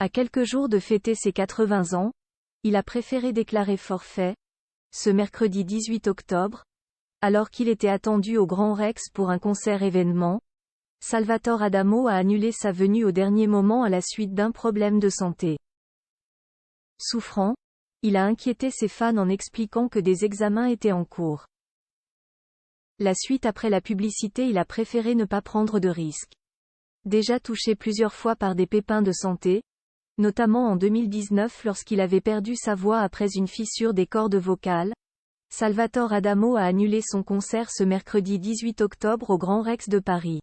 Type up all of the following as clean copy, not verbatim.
À quelques jours de fêter ses 80 ans, il a préféré déclarer forfait, ce mercredi 18 octobre, alors qu'il était attendu au Grand Rex pour un concert événement. Salvatore Adamo a annulé sa venue au dernier moment à la suite d'un problème de santé. Souffrant, il a inquiété ses fans en expliquant que des examens étaient en cours. La suite après la publicité, il a préféré ne pas prendre de risques. Déjà touché plusieurs fois par des pépins de santé, notamment en 2019 lorsqu'il avait perdu sa voix après une fissure des cordes vocales, Salvatore Adamo a annulé son concert ce mercredi 18 octobre au Grand Rex de Paris.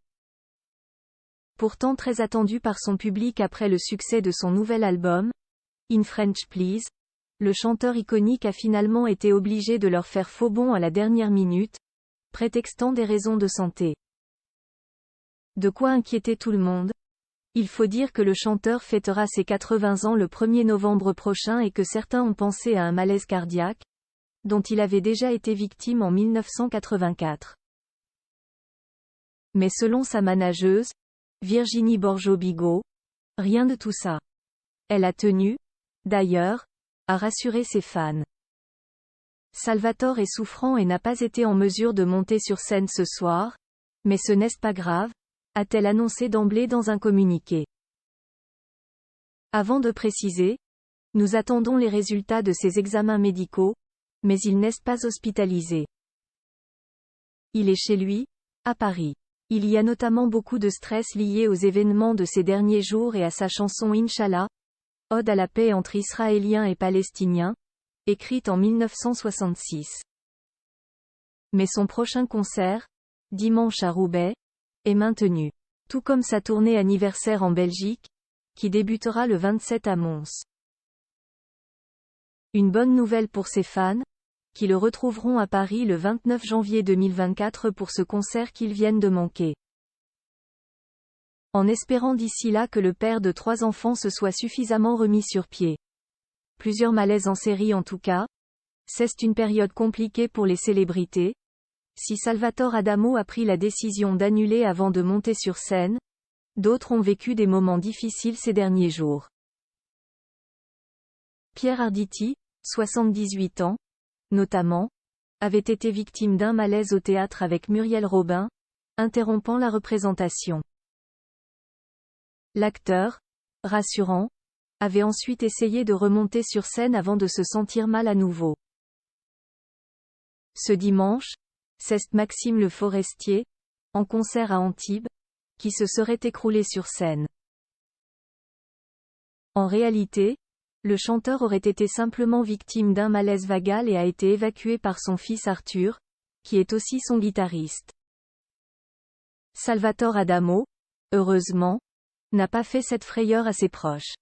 Pourtant très attendu par son public après le succès de son nouvel album, In French Please, le chanteur iconique a finalement été obligé de leur faire faux bond à la dernière minute, prétextant des raisons de santé. De quoi inquiéter tout le monde. Il faut dire que le chanteur fêtera ses 80 ans le 1er novembre prochain et que certains ont pensé à un malaise cardiaque, dont il avait déjà été victime en 1984. Mais selon sa manageuse, Virginie Borgeaud-Bigot, rien de tout ça. Elle a tenu, d'ailleurs, à rassurer ses fans. Salvatore est souffrant et n'a pas été en mesure de monter sur scène ce soir, mais ce n'est pas grave, a-t-elle annoncé d'emblée dans un communiqué. Avant de préciser, nous attendons les résultats de ses examens médicaux, mais il n'est pas hospitalisé. Il est chez lui, à Paris. Il y a notamment beaucoup de stress lié aux événements de ces derniers jours et à sa chanson Inch'Allah, ode à la paix entre Israéliens et Palestiniens, écrite en 1966. Mais son prochain concert, dimanche à Roubaix, est maintenu. Tout comme sa tournée anniversaire en Belgique, qui débutera le 27 à Mons. Une bonne nouvelle pour ses fans, qui le retrouveront à Paris le 29 janvier 2024 pour ce concert qu'ils viennent de manquer. En espérant d'ici là que le père de 3 enfants se soit suffisamment remis sur pied. Plusieurs malaises en série en tout cas. C'est une période compliquée pour les célébrités. Si Salvatore Adamo a pris la décision d'annuler avant de monter sur scène, d'autres ont vécu des moments difficiles ces derniers jours. Pierre Arditi, 78 ans, notamment, avait été victime d'un malaise au théâtre avec Muriel Robin, interrompant la représentation. L'acteur, rassurant, avait ensuite essayé de remonter sur scène avant de se sentir mal à nouveau. Ce dimanche, c'est Maxime Le Forestier, en concert à Antibes, qui se serait écroulé sur scène. En réalité, le chanteur aurait été simplement victime d'un malaise vagal et a été évacué par son fils Arthur, qui est aussi son guitariste. Salvatore Adamo, heureusement, n'a pas fait cette frayeur à ses proches.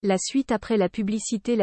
La suite après la publicité.